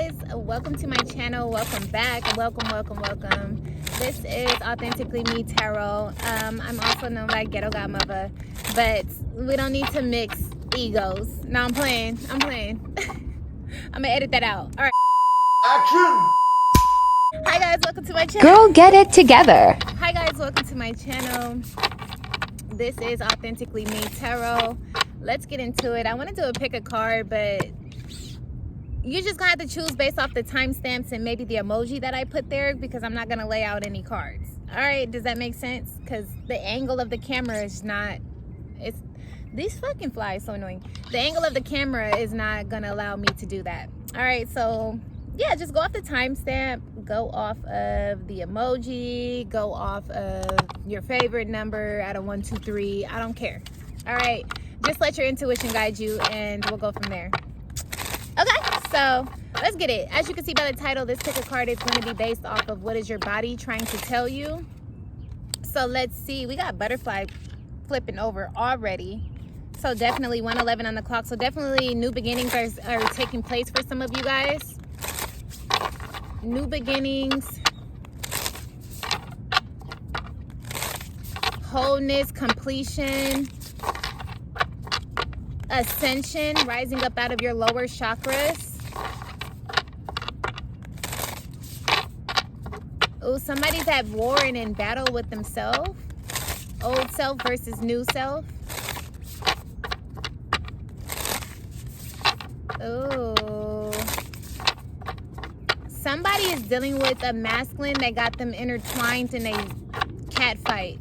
guys, welcome to my channel. Welcome back. Welcome. This is Authentically Me Tarot. I'm also known by Ghetto Godmother, but we don't need to mix egos. No, I'm playing. I'm gonna edit that out. All right. Action. Hi guys, welcome to my channel. Girl, get it together. Hi guys, welcome to my channel. This is Authentically Me Tarot. Let's get into it. I want to do a pick a card, but you're just gonna have to choose based off the timestamps and maybe the emoji that I put there, because I'm not gonna lay out any cards. All right, does that make sense? Because the angle of the camera is not, it's, these fucking flies so annoying. The angle of the camera is not gonna allow me to do that. All right, so yeah, just go off the timestamp, go off of the emoji, go off of your favorite number out of 1, 2, 3. I don't care. All right, just let your intuition guide you and we'll go from there. Okay, so let's get it. As you can see by the title, this pick a card is going to be based off of what is your body trying to tell you. So let's see. We got butterfly flipping over already. So definitely 1:11 on the clock. So definitely new beginnings are taking place for some of you guys. New beginnings. Wholeness, completion. Ascension, rising up out of your lower chakras. Oh, somebody's at war and in battle with themselves. Old self versus new self. Oh. Somebody is dealing with a masculine that got them intertwined in a cat fight.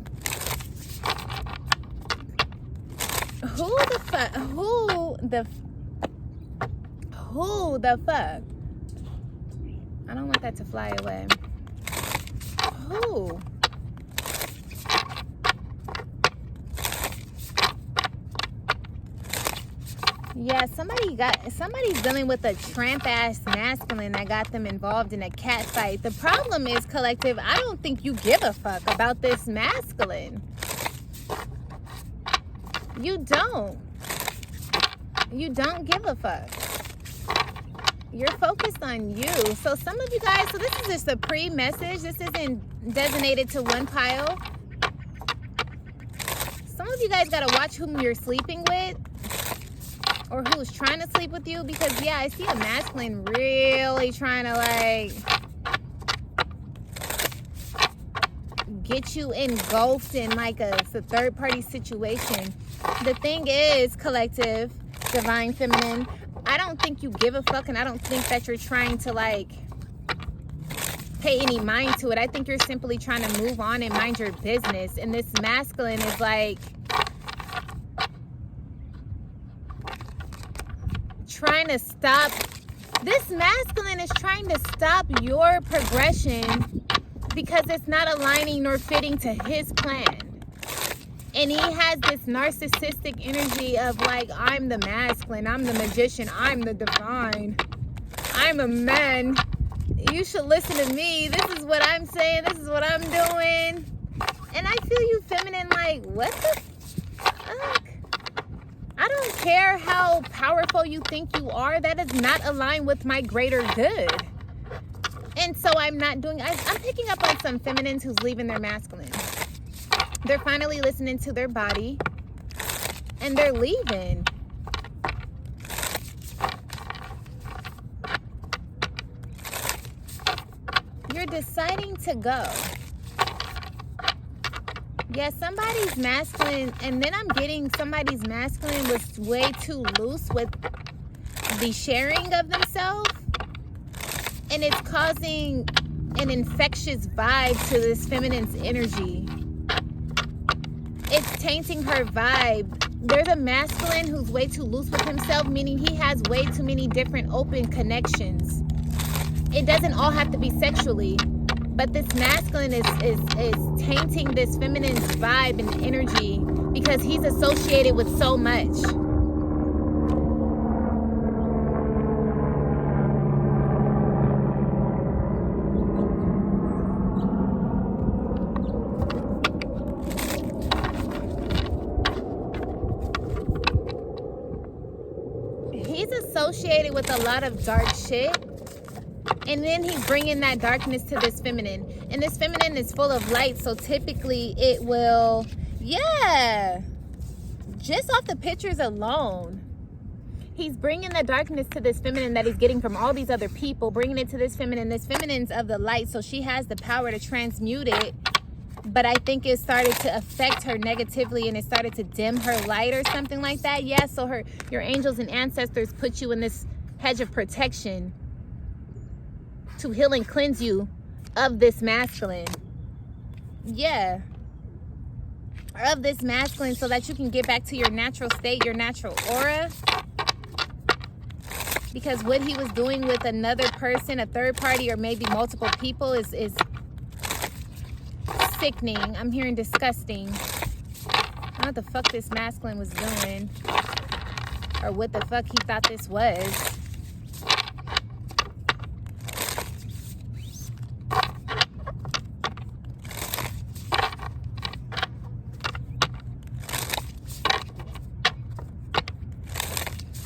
Who the fuck? I don't want that to fly away. Who? Yeah, somebody's dealing with a tramp ass masculine that got them involved in a cat fight. The problem is, collective, I don't think you give a fuck about this masculine. You don't give a fuck. You're focused on you. So some of you guys, so this is just a pre-message. This isn't designated to one pile. Some of you guys gotta watch whom you're sleeping with or who's trying to sleep with you, because yeah, I see a masculine really trying to like get you engulfed in like a third party situation. The thing is, collective, divine feminine, I don't think you give a fuck, and I don't think that you're trying to like pay any mind to it. I think you're simply trying to move on and mind your business. And this masculine is like trying to stop, this masculine is trying to stop your progression because it's not aligning nor fitting to his plan. And he has this narcissistic energy of like, I'm the masculine, I'm the magician, I'm the divine, I'm a man. You should listen to me. This is what I'm saying. This is what I'm doing. And I feel you feminine like, what the fuck? I don't care how powerful you think you are. That does not align with my greater good. And so I'm not doing, I'm picking up on some feminines who's leaving their masculine. They're finally listening to their body and they're leaving. You're deciding to go. Yeah, somebody's masculine, and then I'm getting somebody's masculine was way too loose with the sharing of themselves, and it's causing an infectious vibe to this feminine's energy. It's tainting her vibe. There's a masculine who's way too loose with himself, meaning he has way too many different open connections. It doesn't all have to be sexually, but this masculine is tainting this feminine's vibe and energy because he's associated with so much. He's associated with a lot of dark shit. And then he's bringing that darkness to this feminine. And this feminine is full of light, so typically it will, yeah, just off the pictures alone. He's bringing the darkness to this feminine that he's getting from all these other people, bringing it to this feminine. This feminine's of the light, so she has the power to transmute it. But I think it started to affect her negatively, and it started to dim her light or something like that. Yeah, so your angels and ancestors put you in this hedge of protection to heal and cleanse you of this masculine. Yeah. Of this masculine, so that you can get back to your natural state, your natural aura. Because what he was doing with another person, a third party, or maybe multiple people is sickening. I'm hearing disgusting. I don't know what the fuck this masculine was doing, or what the fuck he thought this was.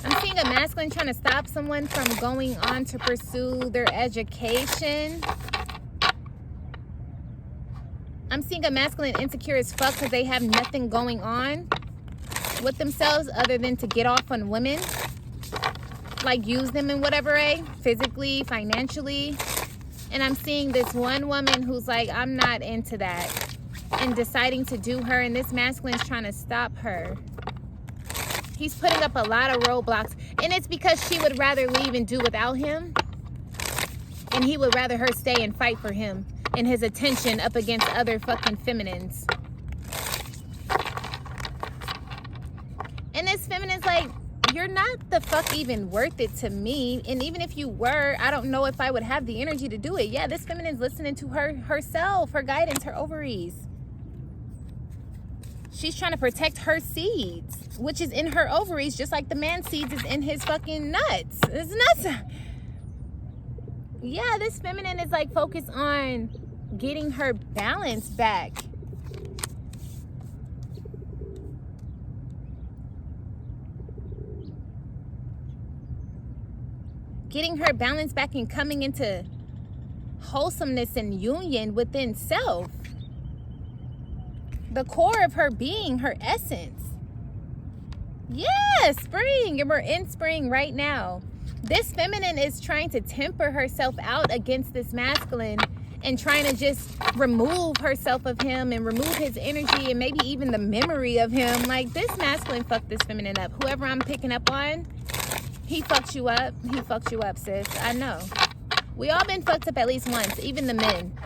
I'm seeing a masculine trying to stop someone from going on to pursue their education. I'm seeing a masculine insecure as fuck because they have nothing going on with themselves other than to get off on women. Like use them in whatever way, physically, financially. And I'm seeing this one woman who's like, I'm not into that. And deciding to do her, and this masculine's trying to stop her. He's putting up a lot of roadblocks. And it's because she would rather leave and do without him. And he would rather her stay and fight for him and his attention up against other fucking feminines. And this feminine's like, you're not the fuck even worth it to me. And even if you were, I don't know if I would have the energy to do it. Yeah, this feminine's listening to herself, her guidance, her ovaries. She's trying to protect her seeds, which is in her ovaries, just like the man's seeds is in his fucking nuts. It's nuts. Yeah, this feminine is like focused on getting her balance back. Getting her balance back and coming into wholesomeness and union within self. The core of her being, her essence. Yeah, spring. And we're in spring right now. This feminine is trying to temper herself out against this masculine and trying to just remove herself of him and remove his energy and maybe even the memory of him. Like, this masculine fucked this feminine up. Whoever I'm picking up on, he fucked you up. He fucked you up, sis. I know. We all been fucked up at least once, even the men.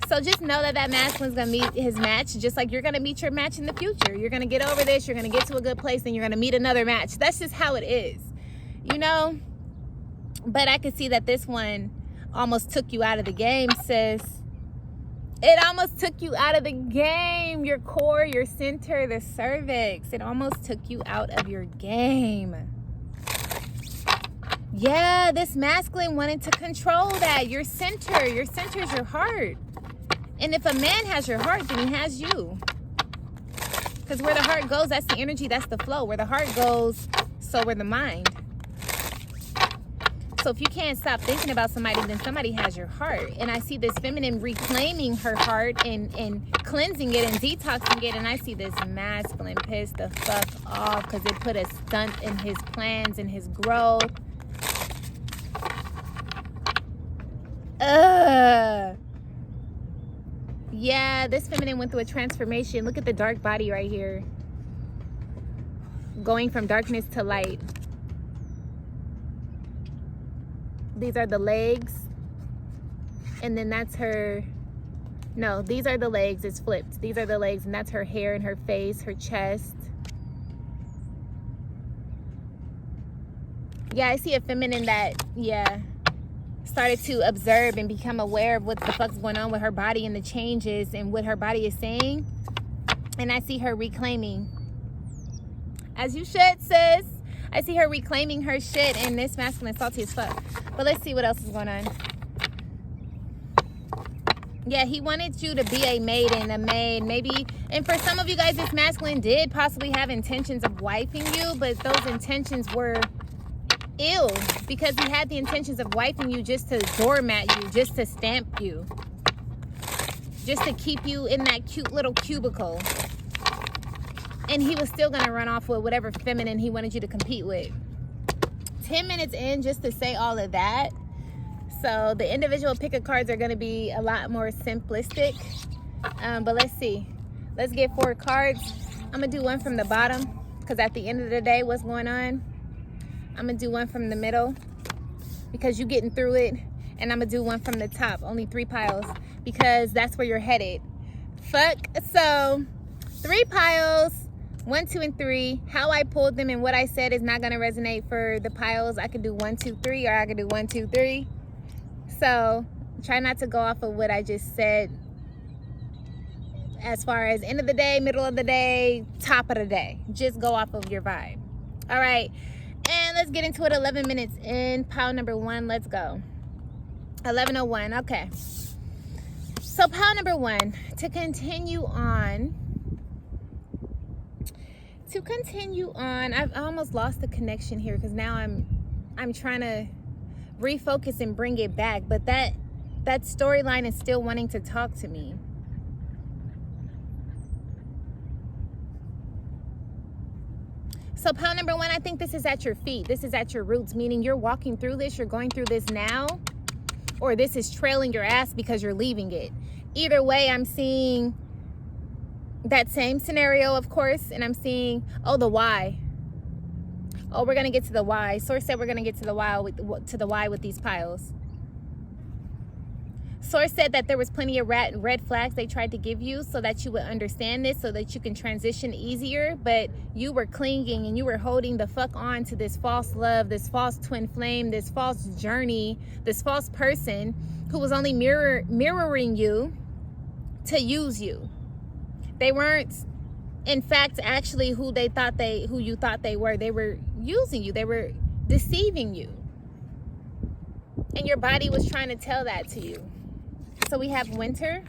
So just know that that masculine's going to meet his match, just like you're going to meet your match in the future. You're going to get over this. You're going to get to a good place, and you're going to meet another match. That's just how it is, you know? But I could see that this one almost took you out of the game, sis. It almost took you out of the game. Your core, your center, the cervix. It almost took you out of your game. Yeah, this masculine wanted to control that. Your center. Your center is your heart. And if a man has your heart, then he has you. Because where the heart goes, that's the energy, that's the flow. Where the heart goes, so where the mind. So if you can't stop thinking about somebody, then somebody has your heart. And I see this feminine reclaiming her heart and cleansing it and detoxing it. And I see this masculine pissed the fuck off because it put a stunt in his plans and his growth. Yeah, this feminine went through a transformation. Look at the dark body right here. Going from darkness to light. These are the legs. And then that's her... No, these are the legs. It's flipped. These are the legs. And that's her hair and her face, her chest. Yeah, I see a feminine that, yeah, started to observe and become aware of what the fuck's going on with her body and the changes and what her body is saying. And I see her reclaiming. As you should, sis. I see her reclaiming her shit, and this masculine salty as fuck. But let's see what else is going on. Yeah, he wanted you to be a maiden, a maid, maybe. And for some of you guys, this masculine did possibly have intentions of wifing you, but those intentions were Ew, because he had the intentions of wiping you just to doormat you, just to stamp you, just to keep you in that cute little cubicle. And he was still going to run off with whatever feminine he wanted you to compete with. 10 minutes in just to say all of that. So the individual pick of cards are going to be a lot more simplistic. But let's see. Let's get 4 cards. I'm going to do one from the bottom because at the end of the day, what's going on? I'm going to do one from the middle because you're getting through it. And I'm going to do one from the top. Only 3 piles because that's where you're headed. So 3 piles. 1, 2, and 3. How I pulled them and what I said is not going to resonate for the piles. I could do 1, 2, 3, or I could do 1, 2, 3. So try not to go off of what I just said as far as end of the day, middle of the day, top of the day. Just go off of your vibe. All right. And let's get into it. 11 minutes in. Pile number 1. Let's go. 11:01. Okay. So pile number 1. To continue on, I've almost lost the connection here because now I'm trying to refocus and bring it back, but that storyline is still wanting to talk to me. So pile number 1, I think this is at your feet. This is at your roots, meaning you're walking through this, you're going through this now, or this is trailing your ass because you're leaving it. Either way, I'm seeing that same scenario, of course, and I'm seeing, the why. We're gonna get to the why. Source said we're gonna get to the why with these piles. Source said that there was plenty of red flags they tried to give you so that you would understand this, so that you can transition easier, but you were clinging and you were holding the fuck on to this false love, this false twin flame, this false journey, this false person who was only mirroring you to use you. They weren't, in fact, actually who you thought they were. They were using you. They were deceiving you. And your body was trying to tell that to you. So we have winter.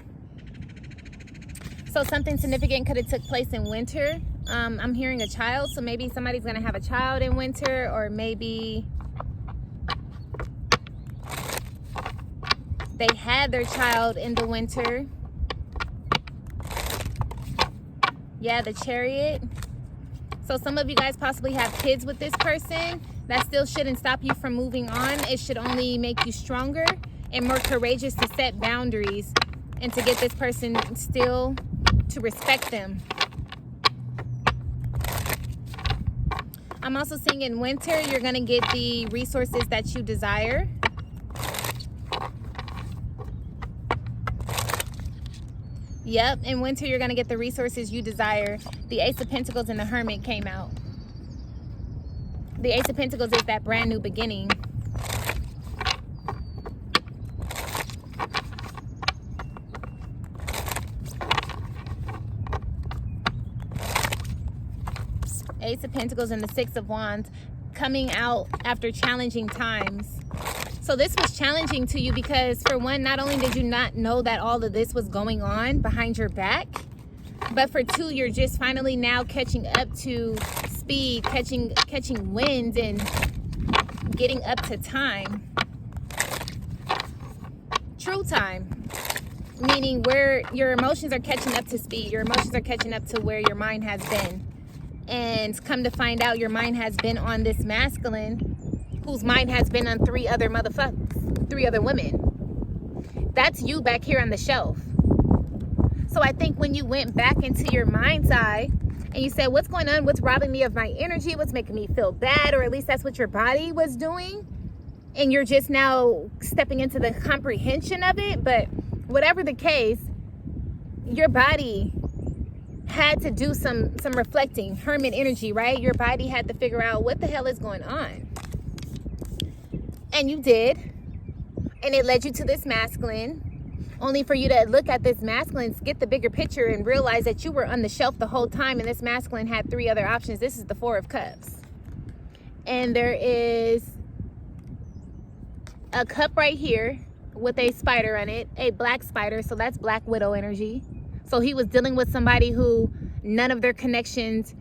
So something significant could have took place in winter. I'm hearing a child. So maybe somebody's going to have a child in winter, or maybe they had their child in the winter. Yeah, the Chariot. So some of you guys possibly have kids with this person. That still shouldn't stop you from moving on. It should only make you stronger and more courageous to set boundaries and to get this person still to respect them. I'm also seeing in winter, you're going to get the resources that you desire. Yep, in winter, you're going to get the resources you desire. The Ace of Pentacles and the Hermit came out. The Ace of Pentacles is that brand new beginning. Ace of Pentacles and the Six of Wands coming out after challenging times. So this was challenging to you because, for one, not only did you not know that all of this was going on behind your back, but for 2, you're just finally now catching up to speed, catching wind, and getting up to time. True time. Meaning where your emotions are catching up to speed. Your emotions are catching up to where your mind has been. And come to find out, your mind has been on this masculine whose mind has been on 3 other motherfuckers, 3 other women. That's you back here on the shelf. So I think when you went back into your mind's eye and you said, what's going on? What's robbing me of my energy? What's making me feel bad? Or at least that's what your body was doing. And you're just now stepping into the comprehension of it. But whatever the case, your body had to do some reflecting. Hermit energy, right? Your body had to figure out what the hell is going on. And you did. And it led you to this masculine. Only for you to look at this masculine, get the bigger picture, and realize that you were on the shelf the whole time, and this masculine had 3 other options. This is the 4 of Cups. And there is a cup right here with a spider on it, a black spider. So that's Black Widow energy. So he was dealing with somebody who none of their connections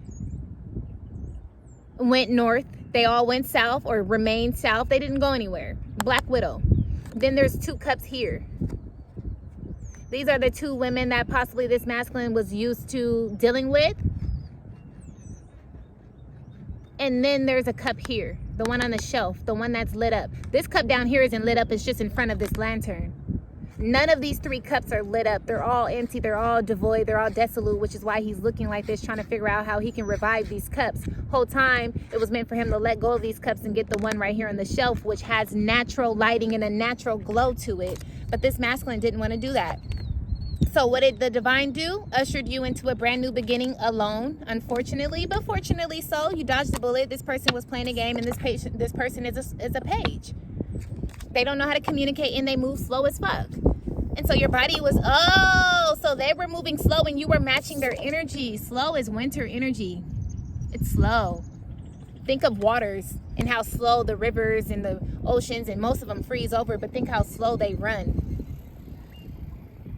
went north. They all went south or remained south. They didn't go anywhere. Black Widow. Then there's 2 cups here. These are the 2 women that possibly this masculine was used to dealing with. And then there's a cup here, the one on the shelf, the one that's lit up. This cup down here isn't lit up, it's just in front of this lantern. None of these 3 cups are lit up. They're all empty, they're all devoid, they're all desolate, which is why he's looking like this, trying to figure out how he can revive these cups. Whole time, it was meant for him to let go of these cups and get the one right here on the shelf, which has natural lighting and a natural glow to it. But this masculine didn't want to do that. So what did the divine do? Ushered you into a brand new beginning alone, unfortunately, but fortunately so. You dodged the bullet. This person was playing a game, and this person is a page. They don't know how to communicate, and they move slow as fuck. And so your body was, so they were moving slow, and you were matching their energy. Slow is winter energy. It's slow. Think of waters and how slow the rivers and the oceans, and most of them freeze over, but think how slow they run.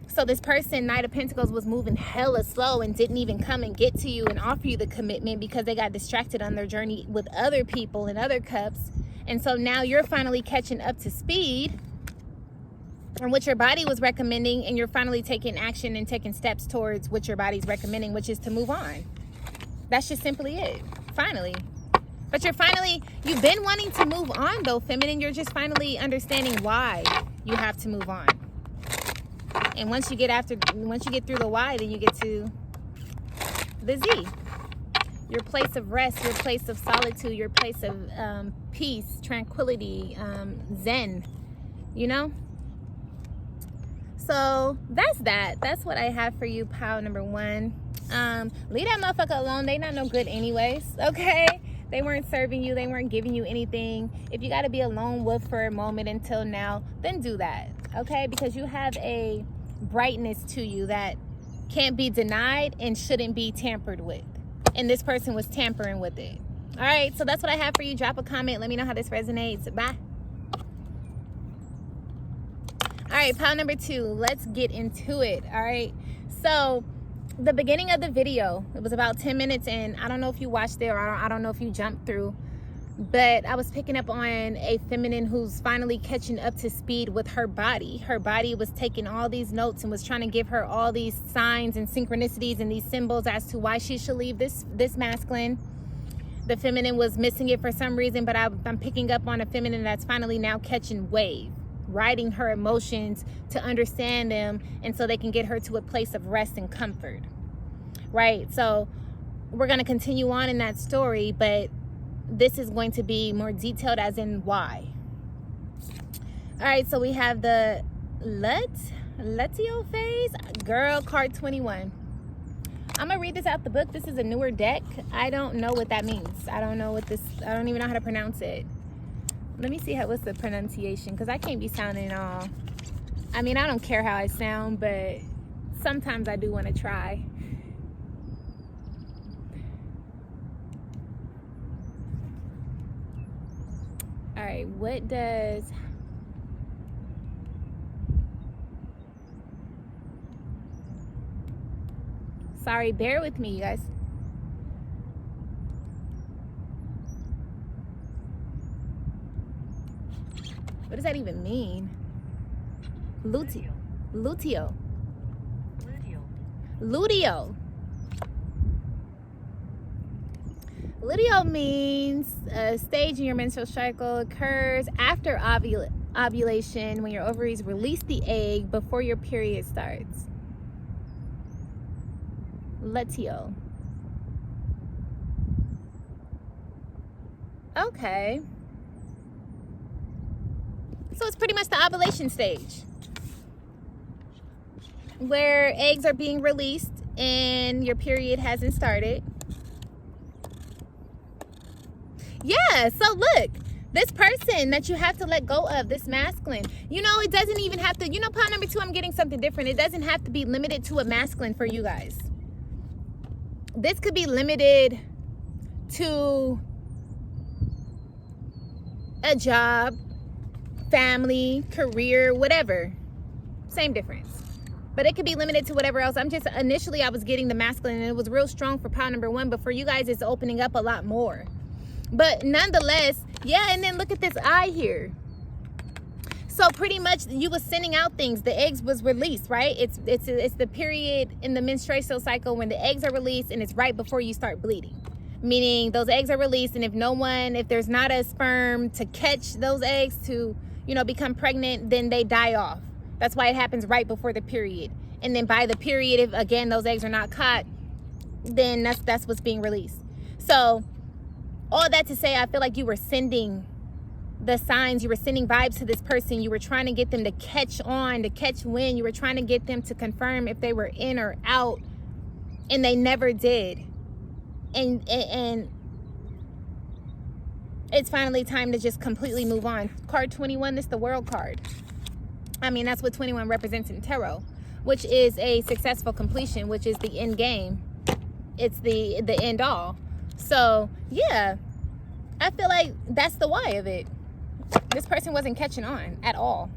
So this person, Knight of Pentacles, was moving hella slow and didn't even come and get to you and offer you the commitment because they got distracted on their journey with other people and other cups. And so now you're finally catching up to speed and what your body was recommending, and you're finally taking action and taking steps towards what your body's recommending, which is to move on. That's just simply it. Finally. But you've been wanting to move on though, feminine. You're just finally understanding why you have to move on. And once you get through the why, then you get to the Z. Your place of rest, your place of solitude, your place of peace, tranquility, zen, you know? So that's that. That's what I have for you, pile number 1. Leave that motherfucker alone. They not no good anyways, okay? They weren't serving you. They weren't giving you anything. If you got to be a lone wolf for a moment until now, then do that, okay? Because you have a brightness to you that can't be denied and shouldn't be tampered with. And this person was tampering with it. All right, so that's what I have for you. Drop a comment. Let me know how this resonates. Bye. All right, pile number 2. Let's get into it. All right, so the beginning of the video, it was about 10 minutes in. I don't know if you watched it or I don't know if you jumped through, but I was picking up on a feminine who's finally catching up to speed with her body. Her body was taking all these notes and was trying to give her all these signs and synchronicities and these symbols as to why she should leave this masculine. The feminine was missing it for some reason, but I'm picking up on a feminine that's finally now catching wave, riding her emotions to understand them, and so they can get her to a place of rest and comfort, right? So we're going to continue on in that story, but this is going to be more detailed as in why. All right, so we have the Letio phase. Girl, card 21. I'm gonna read this out the book. This is a newer deck. I don't know what that means. I don't even know how to pronounce it. Let me see what's the pronunciation, because I can't be sounding all, I mean, I don't care how I sound, but sometimes I do want to try. All right, what does sorry, bear with me, you guys. What does that even mean? Luteal. Luteal means a stage in your menstrual cycle occurs after ovulation, when your ovaries release the egg before your period starts. Luteal. Okay. So it's pretty much the ovulation stage, where eggs are being released and your period hasn't started. Yeah, so look, this person that you have to let go of, this masculine, you know, it doesn't even have to, you know, pile number 2, I'm getting something different. It doesn't have to be limited to a masculine for you guys. This could be limited to a job, family, career, whatever. Same difference. But it could be limited to whatever else. Initially I was getting the masculine and it was real strong for pile number 1, but for you guys it's opening up a lot more. But nonetheless, yeah, and then look at this eye here. So pretty much you was sending out things. The eggs was released, right? It's the period in the menstrual cycle when the eggs are released, and it's right before you start bleeding. Meaning those eggs are released, and if there's not a sperm to catch those eggs to, become pregnant, then they die off. That's why it happens right before the period. And then by the period, if again those eggs are not caught, then that's what's being released. So all that to say, I feel like you were sending the signs, you were sending vibes to this person. You were trying to get them to catch on, to catch wind. You were trying to get them to confirm if they were in or out, and they never did. And it's finally time to just completely move on. Card 21, this is the world card. I mean, that's what 21 represents in tarot, which is a successful completion, which is the end game. It's the end all. So yeah, I feel like that's the why of it. This person wasn't catching on at all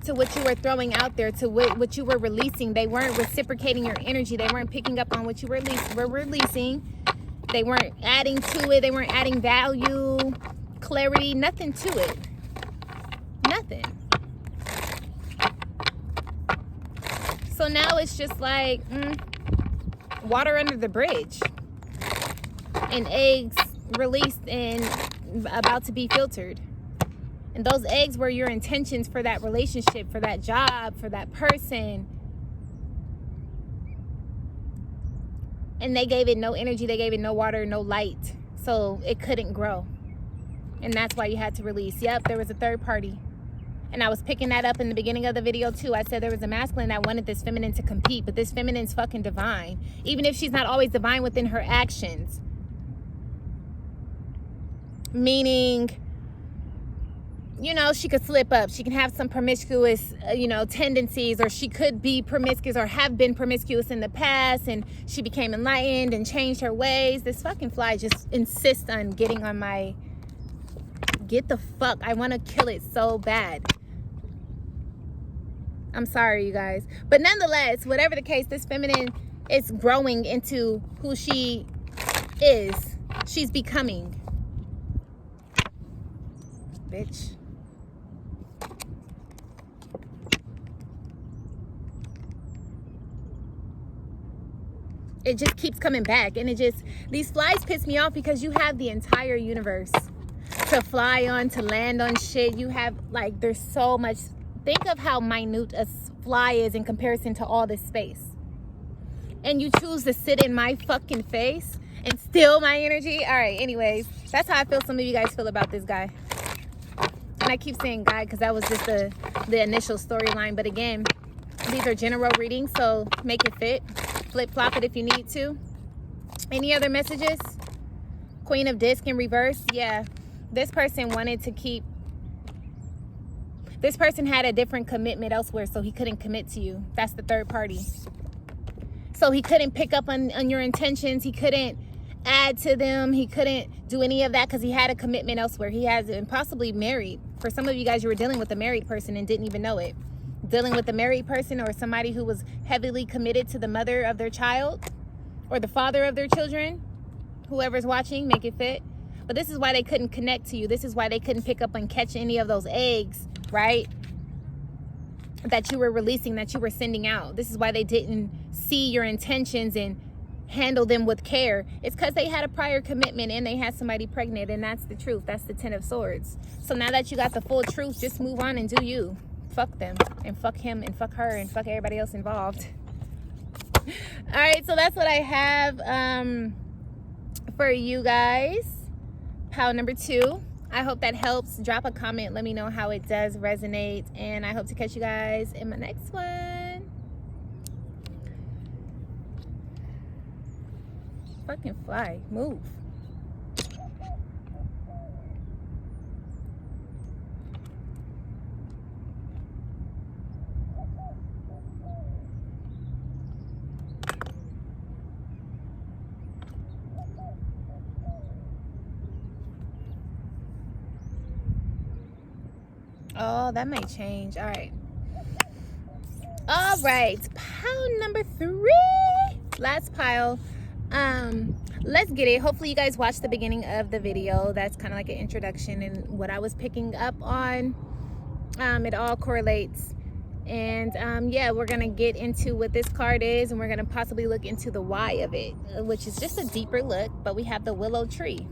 to what you were throwing out there, to what you were releasing. They weren't reciprocating your energy. They weren't picking up on what you were releasing. They weren't adding to it. They weren't adding value, clarity, nothing to it. Nothing. So now it's just like water under the bridge, and eggs released and about to be filtered. And those eggs were your intentions for that relationship, for that job, for that person. And they gave it no energy, they gave it no water, no light. So it couldn't grow. And that's why you had to release. Yep, there was a third party. And I was picking that up in the beginning of the video too. I said there was a masculine that wanted this feminine to compete, but this feminine's fucking divine. Even if she's not always divine within her actions. Meaning, she could slip up. She can have some promiscuous, tendencies, or she could be promiscuous or have been promiscuous in the past, and she became enlightened and changed her ways. This fucking fly just insists on getting on my... Get the fuck. I want to kill it so bad. I'm sorry, you guys. But nonetheless, whatever the case, this feminine is growing into who she is. She's becoming. Bitch. It just keeps coming back, and these flies piss me off because you have the entire universe to fly on, to land on shit. You have, there's so much. Think of how minute a fly is in comparison to all this space, and you choose to sit in my fucking face and steal my energy. All right, anyways, that's how I feel some of you guys feel about this guy. And I keep saying guy because that was just the initial storyline. But again, these are general readings, so make it fit. Flip-flop it if you need to. Any other messages? Queen of Disc in reverse. Yeah, this person wanted to keep... This person had a different commitment elsewhere, so he couldn't commit to you. That's the third party. So he couldn't pick up on your intentions. He couldn't add to them. He couldn't do any of that because he had a commitment elsewhere. He has been possibly married. For some of you guys, you were dealing with a married person and didn't even know it. Dealing with a married person, or somebody who was heavily committed to the mother of their child or the father of their children. Whoever's watching, make it fit. But this is why they couldn't connect to you. This is why they couldn't pick up and catch any of those eggs, right? That you were releasing, that you were sending out. This is why they didn't see your intentions and handle them with care. It's because they had a prior commitment and they had somebody pregnant, and that's the truth. That's the 10 of Swords. So now that you got the full truth, just move on and do you. Fuck them and fuck him and fuck her and fuck everybody else involved. All right, so that's what I have for you guys. Pile number 2. I hope that helps. Drop a comment. Let me know how it does resonate, and I hope to catch you guys in my next one. Fucking fly, move. Oh, that might change. All right. All right. Pile number 3. Last pile. let's get it. Hopefully you guys watched the beginning of the video. That's kind of like an introduction and what I was picking up on. It all correlates. And yeah, we're gonna get into what this card is, and we're gonna possibly look into the why of it, which is just a deeper look. But we have the willow tree.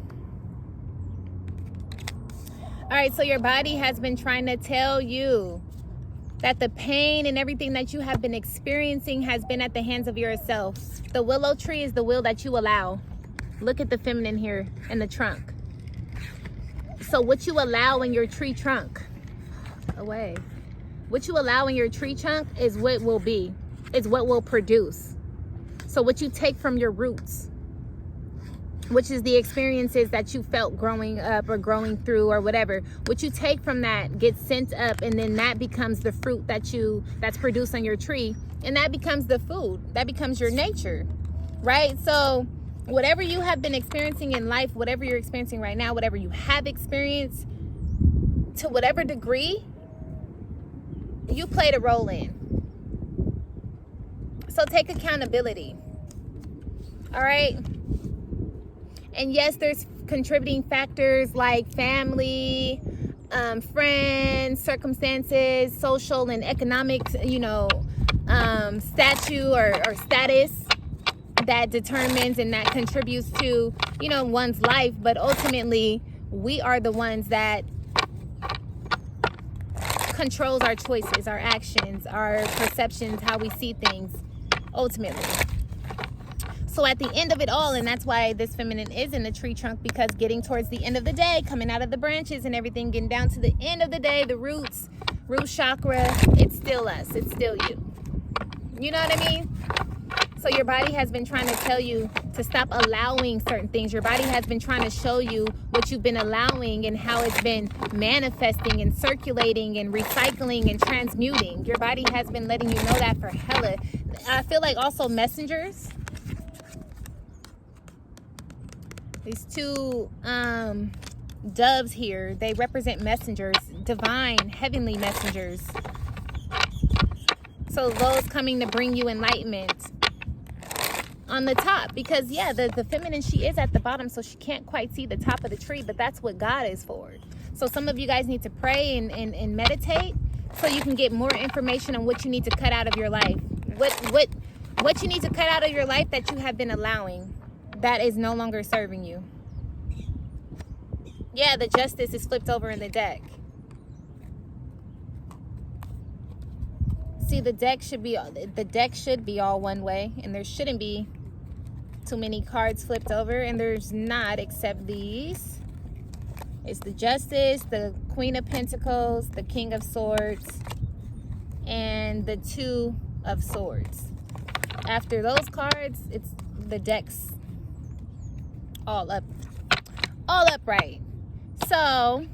All right, so your body has been trying to tell you that the pain and everything that you have been experiencing has been at the hands of yourself. The willow tree is the will that you allow. Look at the feminine here in the trunk. So what you allow in your tree trunk, away. What you allow in your tree trunk is what will be, is what will produce. So what you take from your roots, which is the experiences that you felt growing up or growing through or whatever, what you take from that gets sent up, and then that becomes the fruit that's produced on your tree, and that becomes the food, that becomes your nature, right? So whatever you have been experiencing in life, whatever you're experiencing right now, whatever you have experienced, to whatever degree, you played a role in. So take accountability. All right? And yes, there's contributing factors like family, friends, circumstances, social and economic, statue or status that determines and that contributes to, one's life. But ultimately, we are the ones that controls our choices, our actions, our perceptions, how we see things, ultimately. So at the end of it all, and that's why this feminine is in the tree trunk, because getting towards the end of the day, coming out of the branches and everything, getting down to the end of the day, the roots, root chakra, it's still us. It's still you. You know what I mean? So your body has been trying to tell you to stop allowing certain things. Your body has been trying to show you what you've been allowing and how it's been manifesting and circulating and recycling and transmuting. Your body has been letting you know that for hella. I feel like also messengers. These two doves here, they represent messengers, divine, heavenly messengers. So those coming to bring you enlightenment on the top, because yeah, the feminine, she is at the bottom, so she can't quite see the top of the tree, but that's what God is for. So some of you guys need to pray and meditate so you can get more information on what you need to cut out of your life. What you need to cut out of your life that you have been allowing, that is no longer serving you. Yeah, the justice is flipped over in the deck. See, the deck should be all one way, and there shouldn't be too many cards flipped over, and there's not, except these. It's the Justice, the Queen of Pentacles, the King of Swords, and the Two of Swords. After those cards, it's the deck's all upright. So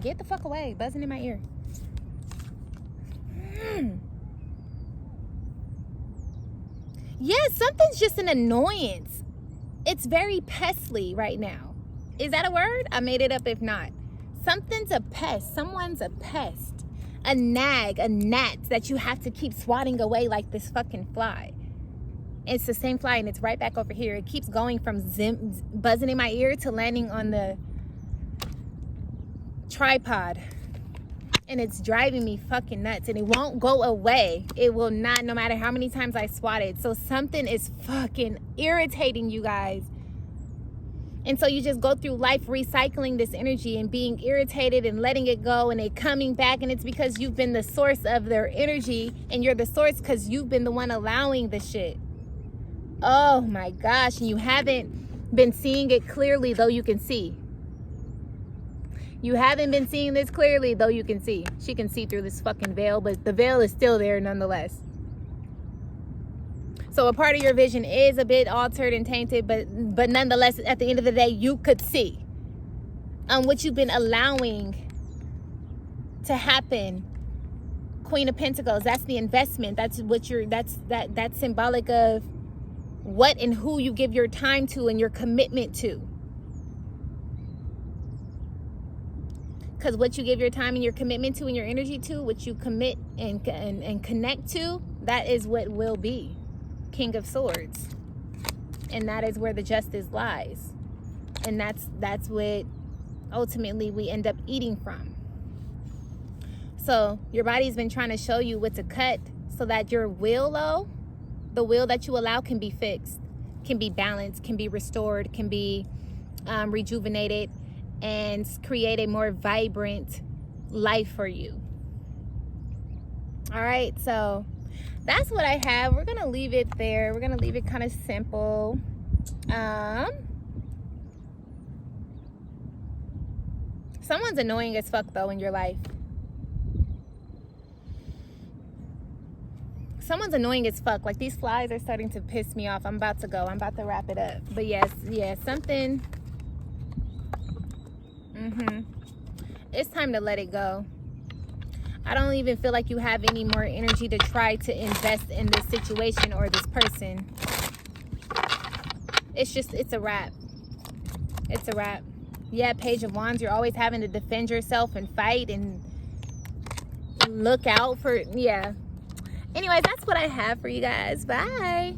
get the fuck away, buzzing in my ear. Yeah, something's just an annoyance. It's very pestly right now. Is that a word? I made it up if not. Something's a pest. Someone's a pest. A nag, a gnat that you have to keep swatting away like this fucking fly. It's the same fly, and it's right back over here. It keeps going from buzzing in my ear to landing on the tripod. And it's driving me fucking nuts, and it won't go away. It will not, no matter how many times I swat it. So something is fucking irritating you guys. And so you just go through life recycling this energy and being irritated and letting it go, and it coming back, and it's because you've been the source of their energy, and you're the source because you've been the one allowing the shit. Oh my gosh, and you haven't been seeing it clearly, though you can see. You haven't been seeing this clearly, though you can see. She can see through this fucking veil, but the veil is still there nonetheless. So a part of your vision is a bit altered and tainted, but nonetheless, at the end of the day, you could see what you've been allowing to happen. Queen of Pentacles, that's the investment. That's what that's symbolic of what and who you give your time to and your commitment to. Because what you give your time and your commitment to and your energy to, what you commit and connect to, that is what will be. King of Swords. and that is where the justice lies. And that's what ultimately we end up eating from. So your body's been trying to show you what to cut so that your will, though, the will that you allow, can be fixed, can be balanced, can be restored, can be rejuvenated, and create a more vibrant life for you. All right, so that's what I have. We're gonna leave it there. We're gonna leave it kind of simple. Someone's annoying as fuck though in your life. Someone's annoying as fuck. Like, these flies are starting to piss me off. I'm about to go. I'm about to wrap it up. But yes, something. It's time to let it go. I don't even feel like you have any more energy to try to invest in this situation or this person. It's a wrap. It's a wrap. Yeah, Page of Wands, you're always having to defend yourself and fight and look out for, yeah. Anyways, that's what I have for you guys. Bye.